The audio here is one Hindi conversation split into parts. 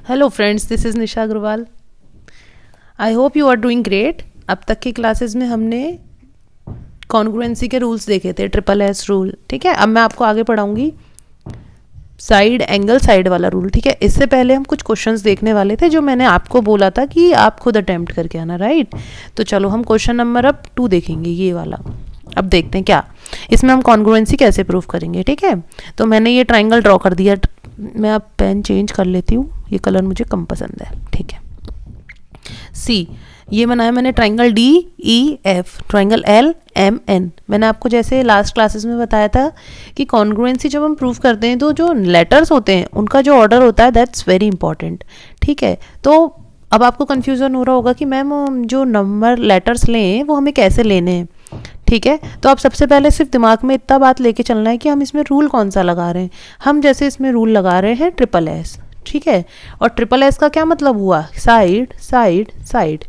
Hello friends, this is Nisha Agarwal. I hope you are doing great. अब तक की क्लासेस में हमने कॉन्ग्रुएंसी के रूल्स देखे थे, ट्रिपल एस रूल। ठीक है, अब मैं आपको आगे पढ़ाऊंगी साइड एंगल साइड वाला रूल। ठीक है, इससे पहले हम कुछ क्वेश्चंस देखने वाले थे जो मैंने आपको बोला था कि आप खुद अटेम्प्ट करके आना, राइट। तो चलो हम क्वेश्चन नंबर अब 2 देखेंगे, ये वाला। अब देखते हैं क्या इसमें हम कॉन्ग्रुएंसी कैसे प्रूव करेंगे। ठीक है, तो मैंने ये ट्राइंगल ड्रॉ कर दिया। मैं अब पेन चेंज कर लेती हूँ, ये कलर मुझे कम पसंद है। ठीक है, सी ये बनाया मैंने triangle D E F, triangle L M N. मैंने आपको जैसे लास्ट क्लासेस में बताया था कि कॉन्ग्रुएंसी जब हम प्रूव करते हैं तो जो लेटर्स होते हैं उनका जो ऑर्डर होता है दैट्स वेरी इंपॉर्टेंट। ठीक है, तो अब आपको कन्फ्यूज़न हो रहा होगा कि मैम जो नंबर लेटर्स लें वो हमें कैसे लेने हैं। ठीक है, तो आप सबसे पहले सिर्फ दिमाग में इतना बात लेके चलना है कि हम इसमें रूल कौन सा लगा रहे हैं। हम जैसे इसमें रूल लगा रहे हैं ट्रिपल एस। ठीक है, और ट्रिपल एस का क्या मतलब हुआ, साइड साइड साइड।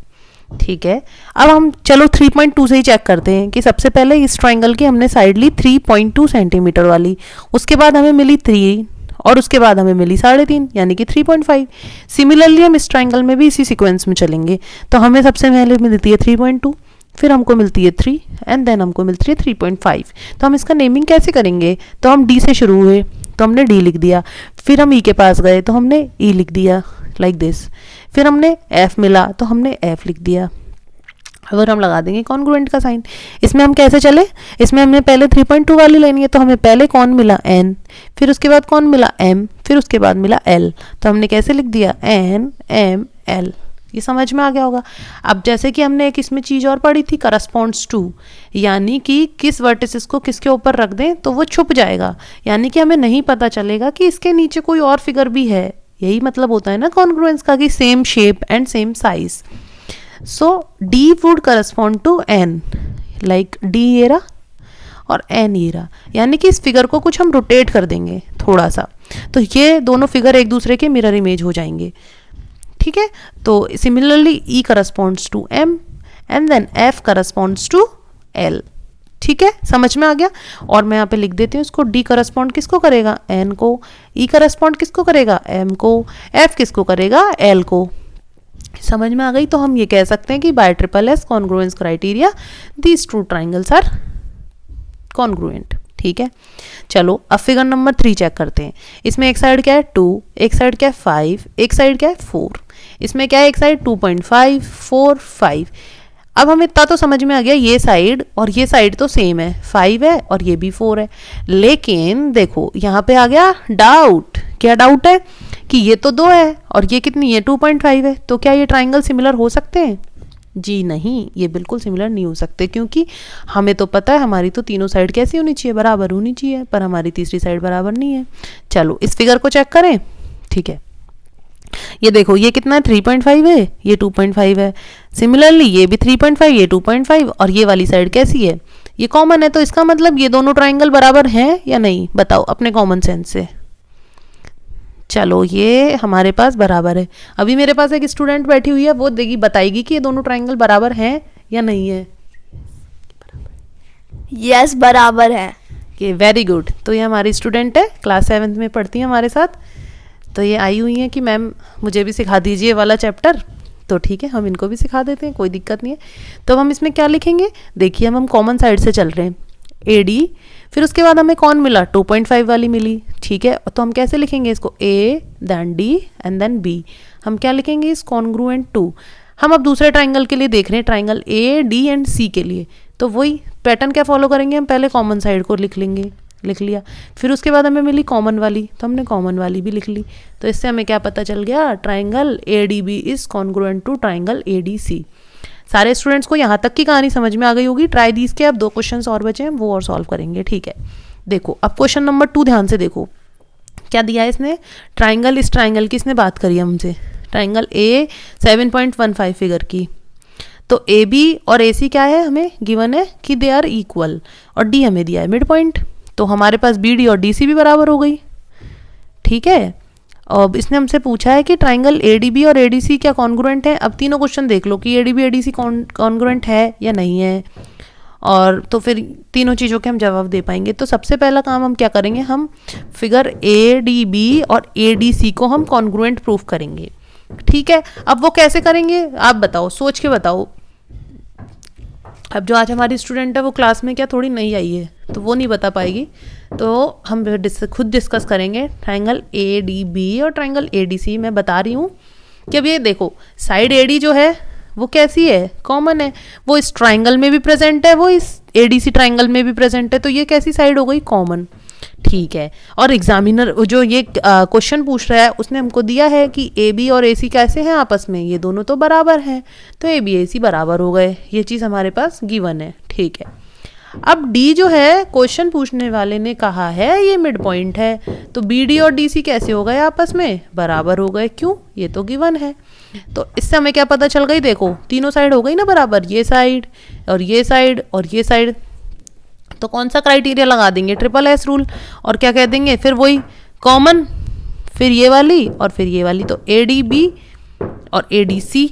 ठीक है, अब हम चलो 3.2 से ही चेक करते हैं कि सबसे पहले इस ट्राइंगल की हमने साइड ली 3.2 सेंटीमीटर वाली, उसके बाद हमें मिली 3 और उसके बाद हमें मिली 3.5 यानी कि 3.5। सिमिलरली हम इस ट्राइंगल में भी इसी सीक्वेंस में चलेंगे। तो हमें सबसे पहले मिलती है 3.2, फिर हमको मिलती है 3 एंड देन हमको मिलती है 3.5। तो हम इसका नेमिंग कैसे करेंगे, तो हम डी से शुरू हुए तो हमने डी लिख दिया, फिर हम ई के पास गए तो हमने ई लिख दिया लाइक दिस, फिर हमने एफ मिला तो हमने एफ लिख दिया। अगर हम लगा देंगे कॉन्ग्रुएंट का साइन। इसमें हम कैसे चले, इसमें हमने पहले 3.2 वाली लेनी है, तो हमें पहले कौन मिला एन, फिर उसके बाद कौन मिला एम, फिर उसके बाद मिला एल। तो हमने कैसे लिख दिया एन एम एल। ये समझ में आ गया होगा। अब जैसे कि हमने एक इसमें चीज़ और पढ़ी थी, करस्पॉन्ड्स टू, यानी कि किस वर्टिसेस को किसके ऊपर रख दें तो वो छुप जाएगा, यानी कि हमें नहीं पता चलेगा कि इसके नीचे कोई और फिगर भी है। यही मतलब होता है ना कॉन्ग्रुएंस का, कि same shape and same size. So D would correspond to N, like D ये रहा और एन ये रहा, यानी कि इस फिगर को कुछ हम रोटेट कर देंगे थोड़ा सा, तो ये दोनों फिगर एक दूसरे के मिरर इमेज हो जाएंगे। ठीक है, तो similarly E corresponds to M and then F corresponds to L. ठीक है, समझ में आ गया। और मैं यहाँ पे लिख देती हूँ इसको, डी करस्पॉन्ड किसको करेगा एन को, ई करस्पॉन्ड किसको करेगा एम को, एफ किसको करेगा एल को। समझ में आ गई। तो हम ये कह सकते हैं कि by triple S congruence criteria these two triangles are congruent. ठीक है, चलो अब फिगर नंबर 3 चेक करते हैं। इसमें एक साइड क्या है 2, एक साइड क्या है 5, एक साइड क्या है 4। इसमें क्या है, एक साइड 2.5 4 5। अब हमें इतना तो समझ में आ गया, ये साइड और ये साइड तो सेम है, 5 है और ये भी 4 है। लेकिन देखो यहाँ पे आ गया डाउट। क्या डाउट है कि ये तो 2 है और ये कितनी है 2.5 है, तो क्या ये ट्राइंगल सिमिलर हो सकते हैं? जी नहीं, ये बिल्कुल सिमिलर नहीं हो सकते, क्योंकि हमें तो पता है हमारी तो तीनों साइड कैसी होनी चाहिए, बराबर होनी चाहिए, पर हमारी तीसरी साइड बराबर नहीं है। चलो इस फिगर को चेक करें। ठीक है, ये देखो ये कितना है 3.5 है, ये 2.5 है। सिमिलरली ये भी 3.5, ये 2.5 और ये वाली साइड कैसी है, ये कॉमन है। तो इसका मतलब ये दोनों ट्राइंगल बराबर हैं या नहीं, बताओ अपने कॉमन सेंस से। चलो ये हमारे पास बराबर है। अभी मेरे पास एक स्टूडेंट बैठी हुई है, वो देगी बताएगी कि ये दोनों ट्राइंगल बराबर हैं या नहीं है। यस बराबर है। ये वेरी गुड। तो ये हमारी स्टूडेंट है, क्लास 7th में पढ़ती है हमारे साथ। तो ये आई हुई है कि मैम मुझे भी सिखा दीजिए वाला चैप्टर। तो ठीक है, हम इनको भी सिखा देते हैं, कोई दिक्कत नहीं है। तो हम इसमें क्या लिखेंगे, देखिए हम कॉमन साइड से चल रहे हैं, ए डी, फिर उसके बाद हमें कौन मिला 2.5 वाली मिली। ठीक है, तो हम कैसे लिखेंगे इसको, A then D and then B. हम क्या लिखेंगे, इस कॉन्ग्रुएंट टू। हम अब दूसरे ट्राइंगल के लिए देख रहे हैं, ट्राइंगल ए डी एंड सी के लिए। तो वही पैटर्न क्या फॉलो करेंगे, हम पहले कॉमन साइड को लिख लेंगे, लिख लिया, फिर उसके बाद हमें मिली कॉमन वाली, तो हमने कॉमन वाली भी लिख ली। तो इससे हमें क्या पता चल गया, triangle A D B is congruent to triangle A D C. सारे स्टूडेंट्स को यहाँ तक की कहानी समझ में आ गई होगी। ट्राई दीज के अब 2 क्वेश्चंस और बचे हैं, वो और सॉल्व करेंगे। ठीक है, देखो अब क्वेश्चन नंबर 2 ध्यान से देखो क्या दिया है इसने। ट्राइंगल, इस ट्राइंगल की इसने बात करी हमसे, ट्राइंगल ए 7.15 फिगर की। तो ए बी और ए सी क्या है, हमें गिवन है कि दे आर इक्वल, और डी हमें दिया है मिड पॉइंट। तो हमारे पास बी डी और डी सी भी बराबर हो गई। ठीक है, अब इसने हमसे पूछा है कि ट्राइंगल ए डी बी और ए डी सी क्या कॉन्ग्रुएंट है। अब तीनों क्वेश्चन देख लो कि A D B A D C congruent है या नहीं है। और तो फिर तीनों चीज़ों के हम जवाब दे पाएंगे। तो सबसे पहला काम हम क्या करेंगे, हम फिगर ए डी बी और ए डी सी को हम कॉन्ग्रुएंट प्रूफ करेंगे। ठीक है, अब वो कैसे करेंगे आप बताओ, सोच के बताओ। अब जो आज हमारी स्टूडेंट है वो क्लास में क्या थोड़ी नहीं आई है, तो वो नहीं बता पाएगी, तो हम खुद डिस्कस करेंगे ट्राइंगल ए डी बी और ट्राइंगल ए डी सी। मैं बता रही हूँ कि अब ये देखो, साइड ए डी जो है वो कैसी है, कॉमन है, वो इस ट्राइंगल में भी प्रेजेंट है, वो इस ए डी सी ट्राइंगल में भी प्रेजेंट है, तो ये कैसी साइड हो गई, कॉमन। ठीक है, और एग्जामिनर जो ये क्वेश्चन पूछ रहा है उसने हमको दिया है कि ए बी और ए सी कैसे हैं आपस में, ये दोनों तो बराबर हैं, तो ए बी ए सी बराबर हो गए, ये चीज़ हमारे पास गिवन है। ठीक है, अब डी जो है क्वेश्चन पूछने वाले ने कहा है ये मिड पॉइंट है, तो बी डी और डी सी कैसे हो गए आपस में, बराबर हो गए, क्यों, ये तो गिवन है। तो इससे हमें क्या पता चल गई, देखो तीनों साइड हो गई ना बराबर, ये साइड और ये साइड और ये साइड, तो कौन सा क्राइटेरिया लगा देंगे, ट्रिपल एस रूल, और क्या कह देंगे फिर वही कॉमन, फिर ये वाली और फिर ये वाली, तो ए डी बी और ए डी सी,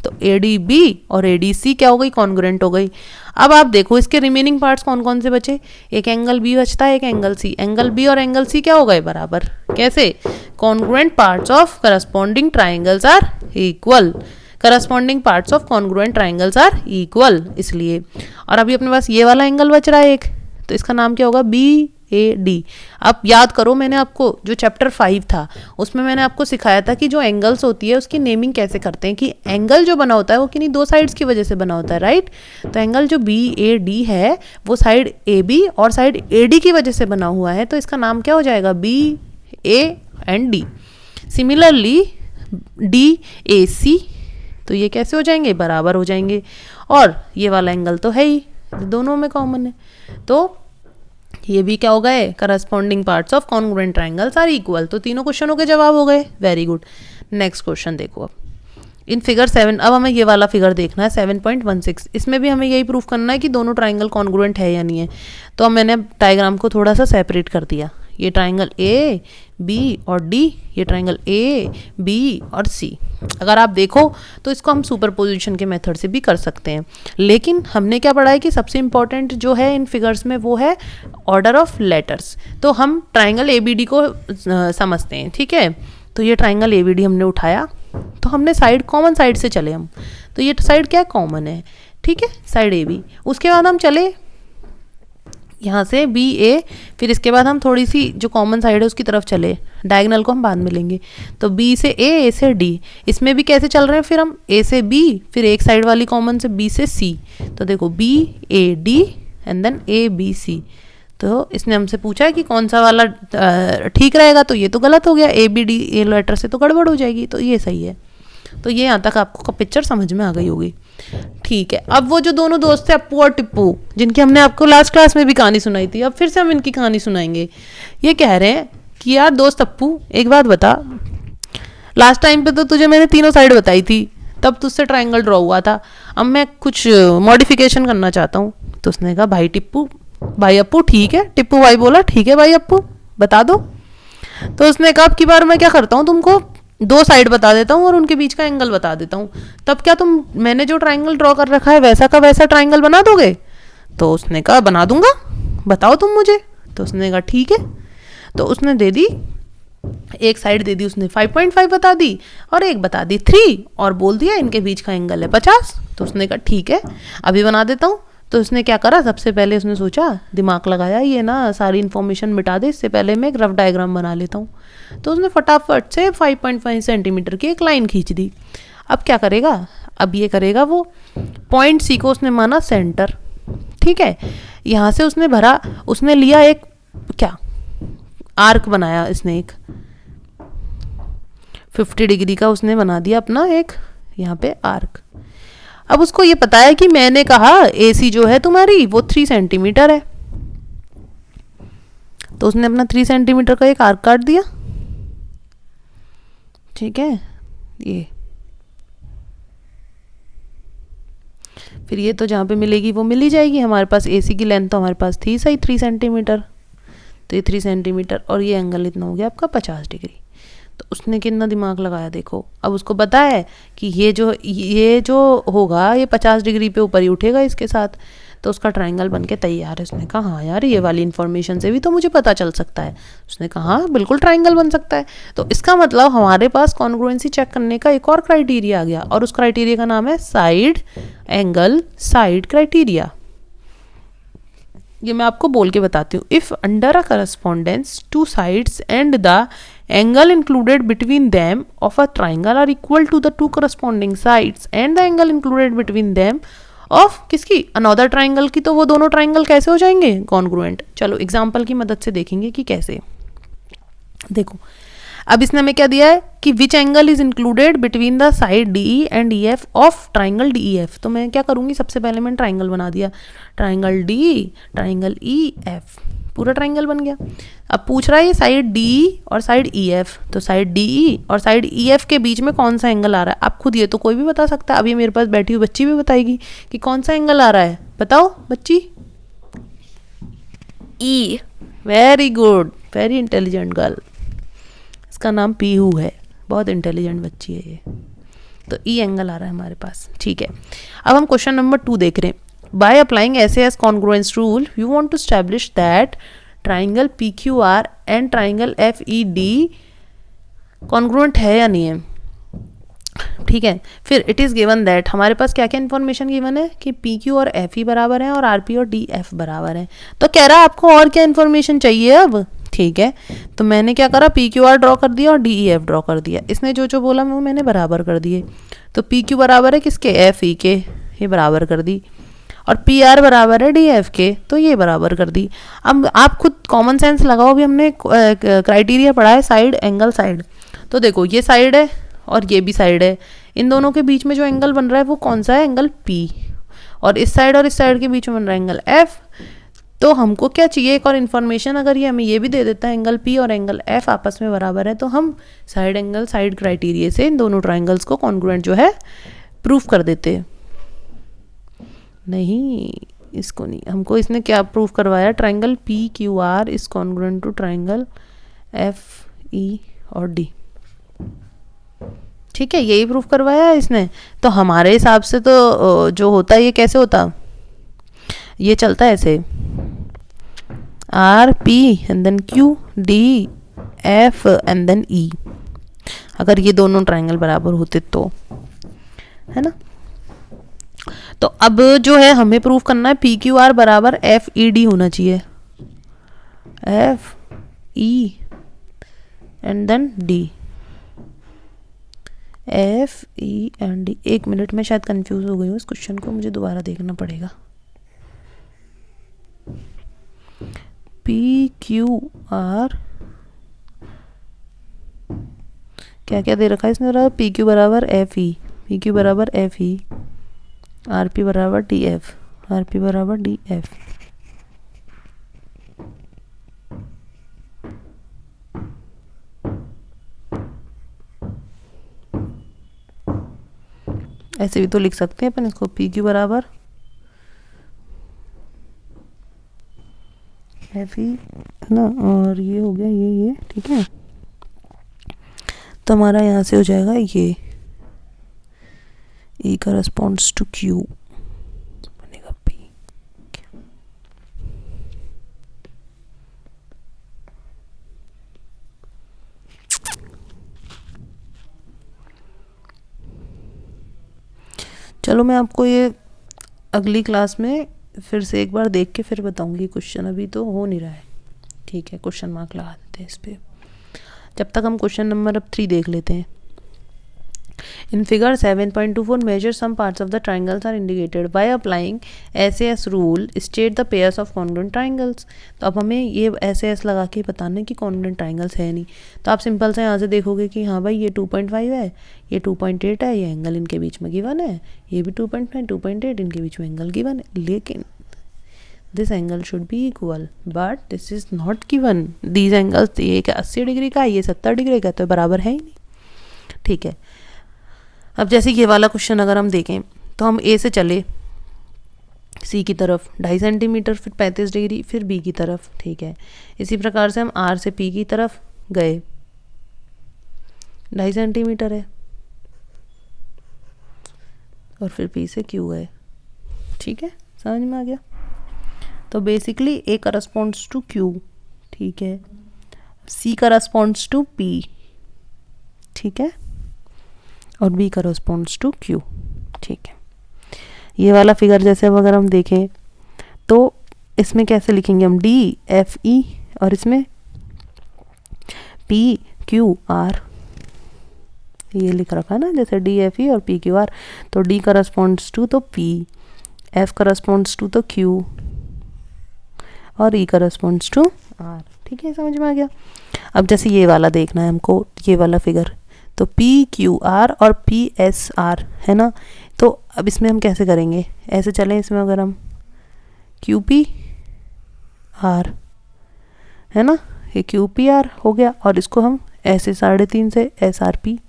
तो ए डी बी और ए डी सी क्या हो गई, कॉन्ग्रुएंट हो गई। अब आप देखो इसके रिमेनिंग पार्ट्स कौन कौन से बचे, एक एंगल बी बचता है, एक एंगल सी, एंगल बी और एंगल सी क्या हो गए, बराबर, कैसे, congruent parts of corresponding triangles are equal, corresponding parts of congruent triangles are equal, इसलिए। और अभी अपने पास ये वाला एंगल बच रहा है एक, तो इसका नाम क्या होगा, बी ए डी। अब याद करो मैंने आपको जो चैप्टर 5 था उसमें मैंने आपको सिखाया था कि जो एंगल्स होती है उसकी नेमिंग कैसे करते हैं, कि एंगल जो बना होता है वो किन्हीं दो साइड्स की वजह से बना होता है, राइट। तो एंगल जो बी ए डी है वो साइड ए बी और साइड ए डी की वजह से बना हुआ है, तो इसका नाम क्या हो जाएगा, B A and D. Similarly D A C, तो ये कैसे हो जाएंगे, बराबर हो जाएंगे, और ये वाला एंगल तो है ही, दोनों में कॉमन है, तो ये भी क्या हो गए, corresponding parts of congruent triangles are equal. तो तीनों क्वेश्चनों के जवाब हो गए, वेरी गुड। नेक्स्ट क्वेश्चन देखो, अब इन फिगर 7, अब हमें ये वाला फिगर देखना है 7.16, इसमें भी हमें यही प्रूफ करना है कि दोनों ट्राइंगल कॉन्ग्रुएंट है या नहीं है। तो अब मैंने डायग्राम को थोड़ा सा सेपरेट कर दिया, ये ट्राइंगल ए बी और डी, ये ट्राइंगल ए बी और सी। अगर आप देखो तो इसको हम सुपरपोजिशन के मेथड से भी कर सकते हैं, लेकिन हमने क्या पढ़ा है कि सबसे इंपॉर्टेंट जो है इन फिगर्स में वो है ऑर्डर ऑफ लेटर्स। तो हम ट्राइंगल ए बी डी को समझते हैं, ठीक है। तो ये ट्राइंगल ए बी डी हमने उठाया, तो हमने साइड कॉमन साइड से चले हम, तो ये साइड क्या कॉमन है, ठीक है, साइड ए बी। उसके बाद हम चले यहाँ से बी ए, फिर इसके बाद हम थोड़ी सी जो कॉमन साइड है उसकी तरफ चले, डायगोनल को हम बाद में लेंगे, तो बी से ए से डी, इसमें भी कैसे चल रहे हैं, फिर हम ए से बी, फिर एक साइड वाली कॉमन से बी से सी, तो देखो B A D and then A B C. तो इसने हमसे पूछा है कि कौन सा वाला ठीक रहेगा, तो ये तो गलत हो गया, A B D A letter से तो गड़बड़ हो जाएगी, तो ये सही है। तो ये यहाँ तक आपको पिक्चर समझ में आ गई होगी, ठीक है। अब वो जो दोनों दोस्त थे अप्पू और टिप्पू, जिनकी हमने आपको लास्ट क्लास में भी कहानी सुनाई थी, अब फिर से हम इनकी कहानी सुनाएंगे। ये कह रहे हैं कि यार दोस्त अप्पू, एक बात बता, लास्ट टाइम पे तो तुझे मैंने तीनों साइड बताई थी, तब तुझसे ट्राइंगल ड्रॉ हुआ था, अब मैं कुछ मॉडिफिकेशन करना चाहता हूँ। तो उसने कहा भाई टिप्पू, भाई अप्पू ठीक है, टिप्पू भाई बोला ठीक है भाई अप्पू बता दो। तो उसने कहा अब की बार मैं क्या करता हूँ, तुमको दो साइड बता देता हूँ और उनके बीच का एंगल बता देता हूँ, तब क्या तुम मैंने जो ट्राइंगल ड्रॉ कर रखा है वैसा का वैसा ट्राइंगल बना दोगे। तो उसने कहा बना दूंगा, बताओ तुम मुझे। तो उसने कहा ठीक है। तो उसने दे दी, एक साइड दे दी उसने 5.5 बता दी, और एक बता दी 3, और बोल दिया इनके बीच का एंगल है 50। तो उसने कहा ठीक है अभी बना देता हूँ। तो उसने क्या करा, सबसे पहले उसने सोचा, दिमाग लगाया, ये ना सारी इन्फॉर्मेशन मिटा दे, इससे पहले मैं एक रफ डायग्राम बना लेता हूँ। तो उसने फटाफट से 5.5 सेंटीमीटर की एक लाइन खींच दी। अब क्या करेगा, अब ये करेगा, वो पॉइंट सी को उसने माना सेंटर, ठीक है। यहाँ से उसने भरा, उसने लिया एक क्या आर्क बनाया, इसने एक 50 डिग्री का उसने बना दिया अपना एक यहाँ पे आर्क। अब उसको ये पता है कि मैंने कहा AC जो है तुम्हारी वो 3 सेंटीमीटर है, तो उसने अपना 3 सेंटीमीटर का एक आर्क काट दिया, ठीक है। ये फिर ये तो जहाँ पे मिलेगी वो मिल ही जाएगी, हमारे पास AC की लेंथ तो हमारे पास थी सही 3 सेंटीमीटर, तो ये 3 सेंटीमीटर और ये एंगल इतना हो गया आपका 50 डिग्री। तो उसने कितना दिमाग लगाया देखो, अब उसको पता है कि ये जो होगा ये 50 डिग्री पे ऊपर ही उठेगा इसके साथ, तो उसका ट्राइंगल बन के तैयार है। उसने कहा हाँ यार, ये वाली इन्फॉर्मेशन से भी तो मुझे पता चल सकता है। उसने कहा हाँ बिल्कुल ट्राइंगल बन सकता है। तो इसका मतलब हमारे पास कॉन्ग्रुएंसी चेक करने का एक और क्राइटेरिया आ गया, और उस क्राइटेरिया का नाम है साइड एंगल साइड क्राइटेरिया। ये मैं आपको बोल के बताती हूँ। If under a correspondence two sides and the angle included between them of a triangle are equal to the two corresponding sides and the angle included between them of किसकी, अनदर ट्राइंगल की, तो वो दोनों ट्राइंगल कैसे हो जाएंगे, कॉन्ग्रुएंट। चलो एग्जाम्पल की मदद से देखेंगे कि कैसे। देखो अब इसने हमें क्या दिया है कि which angle is included between the side D E and E F of triangle D E F. तो मैं क्या करूंगी, सबसे पहले मैंने ट्राइंगल बना दिया, triangle D triangle E F, पूरा ट्राइंगल बन गया। अब पूछ रहा है ये साइड डी और साइड ई एफ, तो साइड डी ई और साइड ई एफ के बीच में कौन सा एंगल आ रहा है। आप खुद ये तो कोई भी बता सकता है। अभी मेरे पास बैठी हुई बच्ची भी बताएगी कि कौन सा एंगल आ रहा है। बताओ बच्ची। E. Very good, very intelligent girl. इसका नाम पीहू है, बहुत इंटेलिजेंट बच्ची है ये। तो ई एंगल आ रहा है हमारे पास, ठीक है। अब हम क्वेश्चन नंबर 2 देख रहे हैं। By applying SAS congruence rule you want to establish that triangle PQR and triangle FED congruent है या नहीं है, ठीक है। फिर इट इज़ गिवन दैट, हमारे पास क्या क्या इन्फॉर्मेशन गिवन है कि PQ और FE बराबर है और RP और DF बराबर है। तो कह रहा है आपको और क्या इन्फॉर्मेशन चाहिए अब, ठीक है। तो मैंने क्या करा, PQR ड्रॉ कर दिया और DEF ड्रॉ कर दिया। इसने जो जो बोला वो मैंने बराबर कर दिए। तो PQ बराबर है किसके, FE के, ये बराबर कर दी। और PR बराबर है DF के, तो ये बराबर कर दी। अब आप खुद कॉमन सेंस लगाओ। अभी हमने क्राइटेरिया पढ़ा है साइड एंगल साइड। तो देखो ये साइड है और ये भी साइड है, इन दोनों के बीच में जो एंगल बन रहा है वो कौन सा है, एंगल P। और इस साइड के बीच में बन रहा है एंगल F। तो हमको क्या चाहिए, एक और इन्फॉर्मेशन। अगर ये हमें ये भी दे देता है एंगल P और एंगल F आपस में बराबर है, तो हम साइड एंगल साइड क्राइटेरिया से इन दोनों ट्राइंगल्स को कॉन्ग्रुएंट जो है प्रूफ कर देते हैं। नहीं, इसको नहीं, हमको इसने क्या प्रूफ करवाया, triangle PQR is congruent to triangle FE और D, ठीक है, यही प्रूफ करवाया है इसने। तो हमारे हिसाब से तो जो होता है ये कैसे होता, ये चलता है ऐसे RP and then Q D F and then E, अगर ये दोनों ट्राइंगल बराबर होते तो, है ना। तो अब जो है हमें प्रूफ करना है PQR बराबर FED होना चाहिए, FE and then D, FE and D। एक मिनट में शायद कंफ्यूज हो गई हूँ, इस क्वेश्चन को मुझे दोबारा देखना पड़ेगा। PQR क्या क्या दे रखा है इसने, PQ बराबर FE, PQ बराबर FE, RP बराबर DF, RP बराबर DF। ऐसे भी तो लिख सकते हैं अपन इसको, PQ बराबर FE है ना, और ये हो गया ये, ठीक है। तो हमारा यहाँ से हो जाएगा ये E करस्पॉन्ड्स टू Q बनेगा P। चलो मैं आपको ये अगली क्लास में फिर से एक बार देख के फिर बताऊंगी क्वेश्चन, अभी तो हो नहीं रहा है, ठीक है। क्वेश्चन मार्क लगा देते हैं इस पर। जब तक हम क्वेश्चन नंबर अब 3 देख लेते हैं। In figure 7.24 measure some parts of the triangles are indicated by applying SAS rule state the pairs of congruent triangles। तो अब हमें ये SAS लगा के बताना है कि congruent triangles है नहीं। तो आप सिंपल से यहाँ से देखोगे कि हाँ भाई ये 2.5 है, ये 2.8 है, ये एंगल इनके बीच में गिवन है, ये भी 2.9 2.8 इनके बीच में एंगल गिवन है, लेकिन this angle should be equal but this is not given. These angles, ये 80 डिग्री का है, ये 70 डिग्री का, तो बराबर है ही नहीं, ठीक है। अब जैसे ये वाला क्वेश्चन अगर हम देखें तो हम A से चले C की तरफ 2.5 सेंटीमीटर, फिर 35 डिग्री, फिर B की तरफ, ठीक है। इसी प्रकार से हम R से P की तरफ गए, 2.5 सेंटीमीटर है, और फिर P से Q गए, ठीक है। समझ में आ गया। तो basically A corresponds to Q, ठीक है, सी करस्पॉन्ड्स टू पी, ठीक है, और बी करस्पॉन्ड्स टू क्यू, ठीक है। ये वाला फिगर जैसे अब अगर हम देखें तो इसमें कैसे लिखेंगे हम, डी एफ ई, और इसमें पी क्यू आर, ये लिख रखा है ना जैसे डी एफ ई और पी क्यू आर। तो डी करस्पॉन्ड्स टू तो पी, एफ करस्पॉन्ड्स टू तो क्यू, और ई करस्पॉन्ड्स टू आर, ठीक है, समझ में आ गया। अब जैसे ये वाला देखना है हमको, ये वाला फिगर, तो पी क्यू आर और पी एस आर है ना। तो अब इसमें हम कैसे करेंगे, ऐसे चलें इसमें अगर हम क्यू पी आर है ना, ये क्यू पी आर हो गया, और इसको हम ऐसे 3.5 से एस आर पी,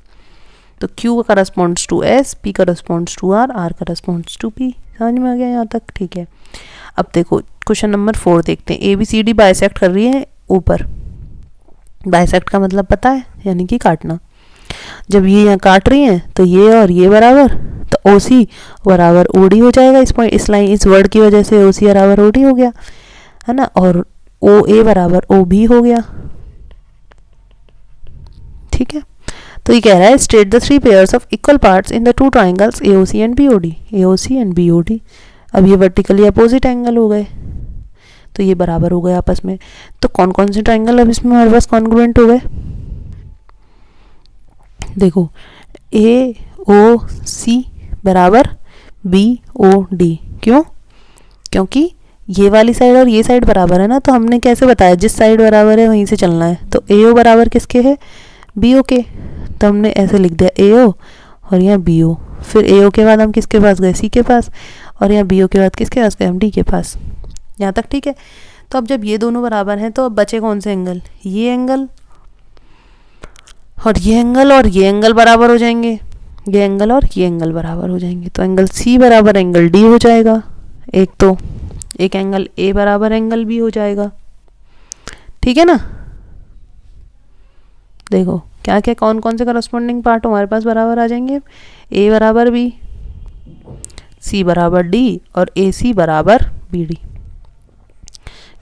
तो Q corresponds to S, P corresponds to R, R corresponds to P. समझ में आ गया यहाँ तक, ठीक है। अब देखो क्वेश्चन नंबर 4 देखते हैं। A B C D bisect कर रही है ऊपर, बाइसेक्ट का मतलब पता है, यानी कि काटना। जब ये यहाँ काट रही हैं तो ये और ये बराबर, तो ओ सी बराबर ओ डी हो जाएगा। इस पॉइंट, इस लाइन, इस वर्ड की वजह से ओ सी बराबर ओ डी हो गया है ना, और ओ ए बराबर ओ बी हो गया, ठीक है। तो ये कह रहा है straight the 3 pairs of equal parts in the 2 triangles A O C and B O D, A O C and B O D. अब ये वर्टिकली अपोजिट एंगल हो गए, तो ये बराबर हो गए आपस में। तो कौन कौन से ट्राइंगल अब इसमें हमारे पास कॉन्ग्रुएंट हो गए, देखो ए ओ सी बराबर बी ओ डी। क्यों, क्योंकि ये वाली साइड और ये साइड बराबर है ना, तो हमने कैसे बताया, जिस साइड बराबर है वहीं से चलना है। तो ए ओ बराबर किसके है, बी ओ के, तो हमने ऐसे लिख दिया ए ओ और यहाँ बी ओ। फिर ए ओ के बाद हम किसके पास गए, सी के पास, और यहाँ बी ओ के बाद किसके पास गए, हम डी के पास। यहाँ तक ठीक है। तो अब जब ये दोनों बराबर हैं तो अब बचे कौन से एंगल, ये एंगल और ये एंगल, और ये एंगल बराबर हो जाएंगे, ये एंगल और ये एंगल बराबर हो जाएंगे। तो एंगल सी बराबर एंगल डी हो जाएगा एक, तो एक एंगल ए बराबर एंगल बी हो जाएगा, ठीक है ना। देखो क्या क्या कौन कौन से करस्पॉन्डिंग पार्ट हमारे पास बराबर आ जाएंगे, ए बराबर बी, सी बराबर डी, और ए सी बराबर बी डी,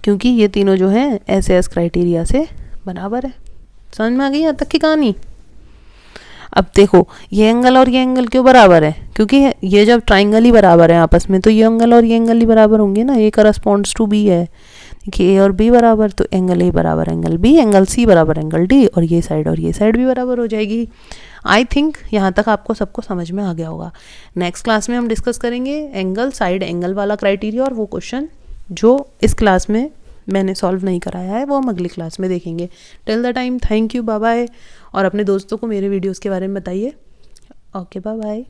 क्योंकि ये तीनों जो हैं एस एस क्राइटेरिया से बराबर है। समझ में आ गई यहाँ तक की कहानी। अब देखो ये एंगल और ये एंगल क्यों बराबर है, क्योंकि ये जब ट्राइंगल ही बराबर है आपस में, तो ये एंगल और ये एंगल ही बराबर होंगे ना। ए करस्पॉन्ड्स टू बी है, देखिए ए और बी बराबर, तो एंगल ए बराबर एंगल बी, एंगल सी बराबर एंगल डी, और ये साइड भी बराबर हो जाएगी। आई थिंक यहाँ तक आपको सबको समझ में आ गया होगा। नेक्स्ट क्लास में हम डिस्कस करेंगे एंगल साइड एंगल वाला क्राइटेरिया, और वो क्वेश्चन जो इस क्लास में मैंने सॉल्व नहीं कराया है वो हम अगली क्लास में देखेंगे। Till the time thank you, bye bye, और अपने दोस्तों को मेरे वीडियोस के बारे में बताइए। Okay bye bye.